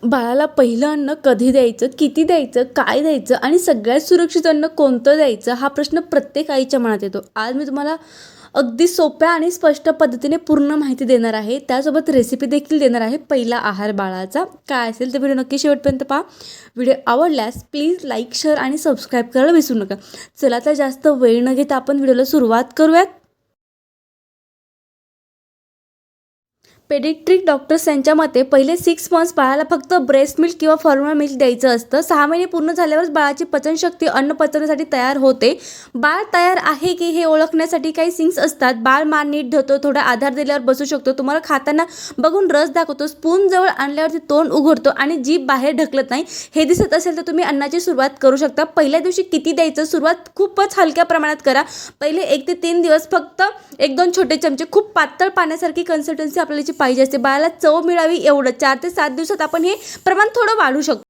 बाळाला पहिलं अन्न कधी द्यायचं, किती द्यायचं, काय द्यायचं आणि सगळ्यात सुरक्षित अन्न कोणतं द्यायचं हा प्रश्न प्रत्येक आईच्या मनात येतो. आज मी तुम्हाला अगदी सोप्या आणि स्पष्ट पद्धतीने पूर्ण माहिती देणार आहे. त्यासोबत रेसिपी देखील देणार आहे. पहिला आहार बाळाचा काय असेल तर व्हिडिओ नक्की शेवटपर्यंत पहा. व्हिडिओ आवडल्यास प्लीज लाईक, शेअर आणि सबस्क्राईब करायला विसरू नका. चला तर जास्त वेळ न घेता आपण व्हिडिओला सुरुवात करूयात. पेडिट्रिक डॉक्टर्स यांच्या मते पहिले 6 मंथ्स बाळाला फक्त ब्रेस्ट मिल्क किंवा फॉर्म्युला मिल्क द्यायचं असतं. 6 महिने पूर्ण झाल्यावरच बाळाची पचनशक्ती अन्न पचवण्यासाठी तयार होते. बाळ तयार आहे की हे ओळखण्यासाठी काही सिग्न्स असतात. बाळ मान नीट धरतो, थोडा आधार दिल्यावर बसू शकतो, तुम्हाला खाताना बघून रस दाखवतो, स्पून जवळ आणल्यावरती तोंड उघडतो आणि जीभ बाहेर ढकलत नाही, हे दिसत असेल तर तुम्ही अन्नाची सुरुवात करू शकता. पहिल्या दिवशी किती द्यायचं, सुरुवात खूपच हलक्या प्रमाणात करा. पहिले 1 ते 3 दिवस फक्त 1-2 छोटे चमचे, खूप पातळ पाण्यासारखी कन्सिस्टन्सी आपल्याला पाहिजे असते. बाळाला चव मिळावी एवढं. 4 ते 7 दिवसात आपण हे प्रमाण थोडं वाढू शकतो.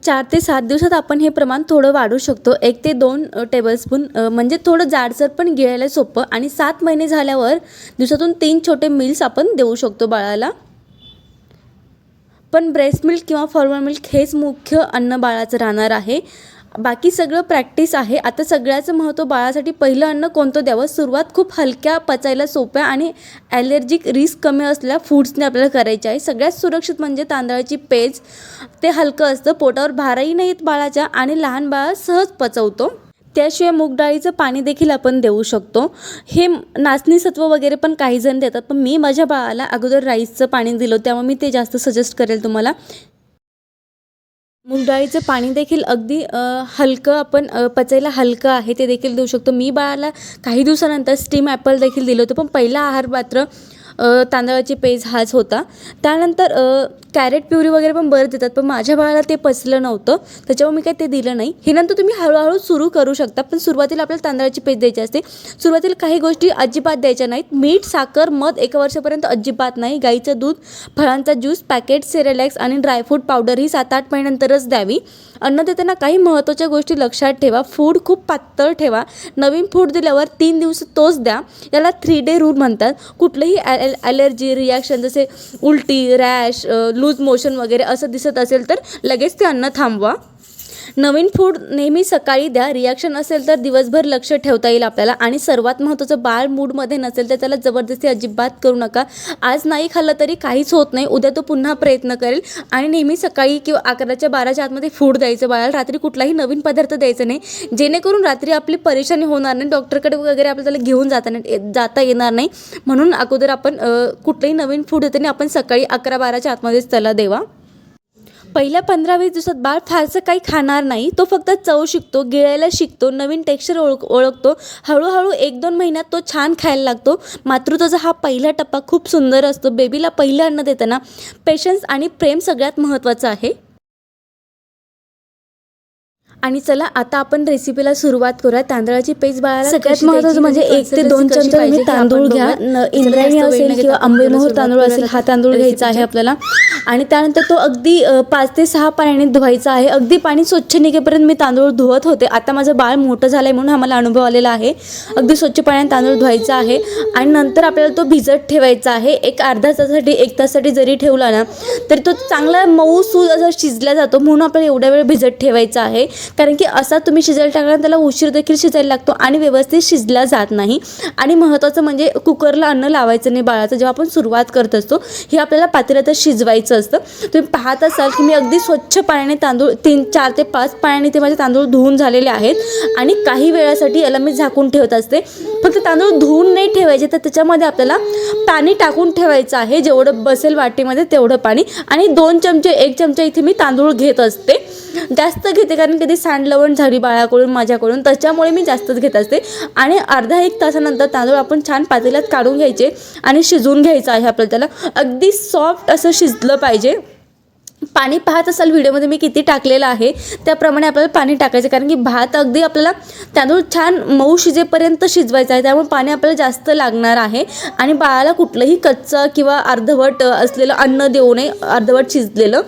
4 ते 7 दिवसात आपण हे प्रमाण थोडं वाढू शकतो. 1 ते 2 टेबलस्पून, म्हणजे थोडं जाडसर पण गिळायला सोपं. आणि 7 महिने झाल्यावर दिवसातून 3 छोटे मील्स आपण देऊ शकतो बाळाला. पण ब्रेस्ट मिल्क किंवा फॉर्म्युला मिल्क हेच मुख्य अन्न बाळाचं राहणार आहे. बाकी सगळं प्रॅक्टिस आहे. आता सगळ्याचं महत्त्व बाळासाठी पहिलं अन्न कोणतं द्यावं. सुरुवात खूप हलक्या, पचायला सोप्या आणि ॲलर्जिक रिस्क कमी असलेल्या फूड्सने आपल्याला करायची आहे. सगळ्यात सुरक्षित म्हणजे तांदळाची पेज. ते हलकं असतं, पोटावर भारही नाही येत बाळाच्या आणि लहान बाळ सहज पचवतो. त्याशिवाय मूग डाळीचं पाणी देखील आपण देऊ शकतो. हे नाचणी सत्व वगैरे पण काही जण देतात, पण मी माझ्या बाळाला अगोदर राईसचं पाणी दिलं, त्यामुळे मी ते जास्त सजेस्ट करेल तुम्हाला. मूग डाळीचं पाणी देखील अगदी हलकं, आपण पचायला हलकं आहे, ते देखील देऊ शकतो. मी बाळाला काही दिवसानंतर स्टीम ॲपल देखील दिलं होतं, पण पहिला आहार मात्र तांदळाची पेज हाच होता. त्यानंतर कॅरेट प्युरी वगैरे पण बरं देतात, पण माझ्या बाळाला ते पचलं नव्हतं, त्याच्यामुळे मी काही ते दिलं नाही. हे नंतर तुम्ही हळूहळू सुरू करू शकता, पण सुरुवातीला आपल्याला तांदळाची पेज द्यायची असते. सुरुवातीला काही गोष्टी अजिबात द्यायच्या नाहीत. मीठ, साखर, मध 1 वर्षापर्यंत अजिबात नाही. गाईचं दूध, फळांचा ज्यूस, पॅकेट सेरेलॅक्स आणि ड्रायफ्रूट पावडर ही 7-8 महिन्यानंतरच द्यावी. अन्न देताना काही महत्त्वाच्या गोष्टी लक्षात ठेवा. फूड खूप पातळ ठेवा. नवीन फूड दिल्यावर 3 दिवस तोच द्या. याला 3 डे रूल म्हणतात. कुठलंही ॲलर्जी रिॲक्शन जसे उलटी, रॅश, लूज मोशन वगैरे असं दिसत असेल तर लगेच ते अन्न थांबवा. नवीन फूड नेहमी सकाळी द्या. रिॲक्शन असेल तर दिवसभर लक्ष ठेवता येईल आपल्याला. आणि सर्वात महत्त्वाचं, बाळ मूडमध्ये नसेल तर त्याला जबरदस्ती अजिबात करू नका. आज नाही खाल्लं तरी काहीच होत नाही, उद्या तो पुन्हा प्रयत्न करेल. आणि नेहमी सकाळी किंवा 11च्या-12च्या आतमध्ये फूड द्यायचं बाळाला. रात्री कुठलाही नवीन पदार्थ द्यायचा नाही, जेणेकरून रात्री आपली परेशानी होणार नाही, डॉक्टरकडे वगैरे आपल्याला त्याला घेऊन जाता येणार नाही. म्हणून अगोदर आपण कुठलंही नवीन फूड देताना आपण सकाळी 11-12च्या आतमध्येच त्याला देवा. पहिल्या 15-20 दिवसात बाळ फारसं काही खाणार नाही. तो फक्त चव शिकतो, गिळायला शिकतो, नवीन टेक्स्चर ओळखतो. हळूहळू 1-2 महिन्यात तो छान खायला लागतो. मातृत्वाचा हा पहिला टप्पा खूप सुंदर असतो. बेबीला पहिलं अन्न देताना पेशन्स आणि प्रेम सगळ्यात महत्त्वाचं आहे. आणि चला आता आपण रेसिपीला सुरुवात करूया. तांदळाची पेज बाळाला सगळ्यात महत्त्वाचं म्हणजे 1 ते 2 चमचे तुम्ही तांदूळ घ्या. इंद्रायणी असेल किंवा आंबेमोहोर तांदूळ असेल, हा तांदूळ घ्यायचा आहे आपल्याला. आणि त्यानंतर तो अगदी 5 ते 6 पाण्याने धुवायचा आहे. अगदी पाणी स्वच्छ निघेपर्यंत मी तांदूळ धुवत होते. आता माझं बाळ मोठं झालं आहे म्हणून हा मला अनुभव आलेला आहे. अगदी स्वच्छ पाण्याने तांदूळ धुवायचा आहे आणि नंतर आपल्याला तो भिजत ठेवायचा आहे. एक अर्धा तासासाठी, 1 तासासाठी जरी ठेवला ना तरी तो चांगला मऊसूद असा शिजला जातो, म्हणून आपल्याला एवढ्या वेळ भिजत ठेवायचा आहे. कारण की असा तुम्ही शिजायला टाकला त्याला उशीर देखील शिजायला लागतो आणि व्यवस्थित शिजला जात नाही. आणि महत्त्वाचं म्हणजे कुकरला अन्न लावायचं नाही बाळाचं जेव्हा आपण सुरुवात करत असतो. हे आपल्याला पातेल्यातच शिजवायचं असतं. तुम्ही पाहत असाल की मी अगदी स्वच्छ पाण्याने तांदूळ 4 ते 5 पाण्याने ते माझे तांदूळ धुवून झालेले आहेत. आणि काही वेळासाठी याला मी झाकून ठेवत असते. फक्त तांदूळ धुवून नाही ठेवायचे, तर त्याच्यामध्ये आपल्याला पाणी टाकून ठेवायचं आहे. जेवढं बसेल वाटीमध्ये तेवढं पाणी. आणि 2 चमचे, 1 चमचा इथे मी तांदूळ घेत असते. जास्त घेते कारण कधी सांडलवण झाली बाळाकडून, माझ्याकडून, त्याच्यामुळे मी जास्तच घेत असते. आणि अर्धा-1 तासानंतर तांदूळ आपण छान पातेल्यात काढून घ्यायचे आणि शिजवून घ्यायचं आहे आपल्याला. त्याला अगदी सॉफ्ट असं शिजलं पाहिजे. पाणी पाहत असाल व्हिडिओमध्ये मी किती टाकलेलं आहे, त्याप्रमाणे आपल्याला पाणी टाकायचं. कारण की भात अगदी आपल्याला तांदूळ छान मऊ शिजेपर्यंत शिजवायचा आहे, त्यामुळे पाणी आपल्याला जास्त लागणार आहे. आणि बाळाला कुठलंही कच्चं किंवा अर्धवट असलेलं अन्न देऊ नये, अर्धवट शिजलेलं.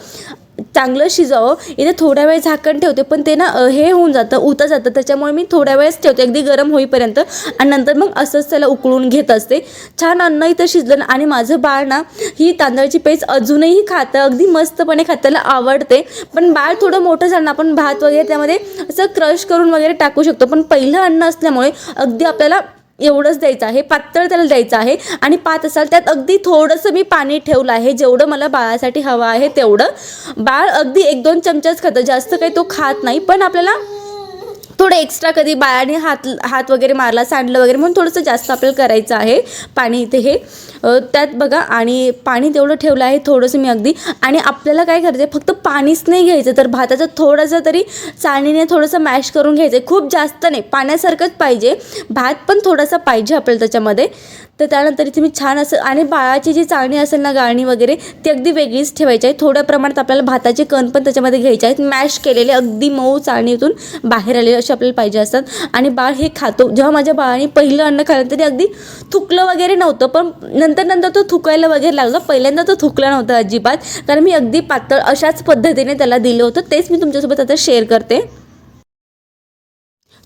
चांगलं शिजावं. इथे थोड्या वेळ झाकण ठेवते, पण ते ना हे होऊन जातं, उतं जातं, त्याच्यामुळे मी थोड्या वेळच ठेवते अगदी गरम होईपर्यंत आणि नंतर मग असंच त्याला उकळून घेत असते. छान अन्न इथं शिजलं आणि माझं बाळ ना ही तांदळाची पेज अजूनही खातं, अगदी मस्तपणे खातं, त्याला आवडते. पण बाळ थोडं मोठं झालं ना आपण भात वगैरे त्यामध्ये असं क्रश करून वगैरे टाकू शकतो, पण पहिलं अन्न असल्यामुळे अगदी आपल्याला एवढंच द्यायचं आहे, पातळ त्याला द्यायचं आहे. आणि पात असाल त्यात अगदी थोडंसं मी पाणी ठेवलं आहे, जेवढं मला बाळासाठी हवं आहे तेवढं. बाळ अगदी 1-2 चमचाच खातं, जास्त काही तो खात नाही, पण आपल्याला थोडं एक्स्ट्रा कधी बाळाने हात वगैरे मारला, सांडलं वगैरे म्हणून थोडंसं जास्त आपल्याला करायचं आहे पाणी इथे हे त्यात बघा. आणि पाणी तेवढं ठेवलं आहे थोडंसं मी अगदी. आणि आपल्याला काय करायचं आहे, फक्त पाणीच नाही घ्यायचं, तर भाताचं थोडंसं तरी चाळणीने थोडंसं मॅश करून घ्यायचं आहे, खूप जास्त नाही, पाण्यासारखंच पाहिजे, भात पण थोडासा पाहिजे आपल्याला त्याच्यामध्ये. तर त्यानंतर इथे मी छान असं, आणि बाळाची जी चाळणी असेल ना गाळणी वगैरे ती अगदी वेगळीच ठेवायची आहे. थोड्या प्रमाणात आपल्याला भाताचे कण पण त्याच्यामध्ये घ्यायचे आहेत, मॅश केलेले अगदी मऊ चाळणीतून बाहेर आलेले असे आपल्याला पाहिजे असतात. आणि बाळ हे खातो. जेव्हा माझ्या बाळाने पहिलं अन्न खाल्लं तरी अगदी थुकलं वगैरे नव्हतं, पण नंतर तो थुकायला वगैरे लागलं. पहिल्यांदा तो थुकला नव्हता अजिबात, कारण मी अगदी पातळ अशाच पद्धतीने त्याला दिलं होतं. तेच मी तुमच्यासोबत आता शेअर करते.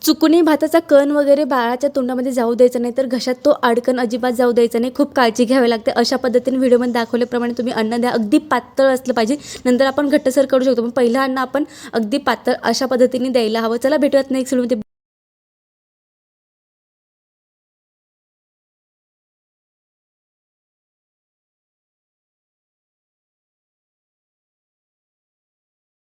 चुकूनही भाताचा कण वगैरे बाळाच्या तोंडामध्ये जाऊ द्यायचा नाही, तर घशात तो अडकण अजिबात जाऊ द्यायचा नाही, खूप काळजी घ्यावी लागते. अशा पद्धतीने व्हिडिओमध्ये दाखवल्याप्रमाणे तुम्ही अन्न द्या, अगदी पातळ असलं पाहिजे, नंतर आपण घट्टसर करू शकतो, पण पहिलं अन्न आपण अगदी पातळ अशा पद्धतीने द्यायला हवं. चला भेटूयात नेक्स्ट व्हिडिओमध्ये.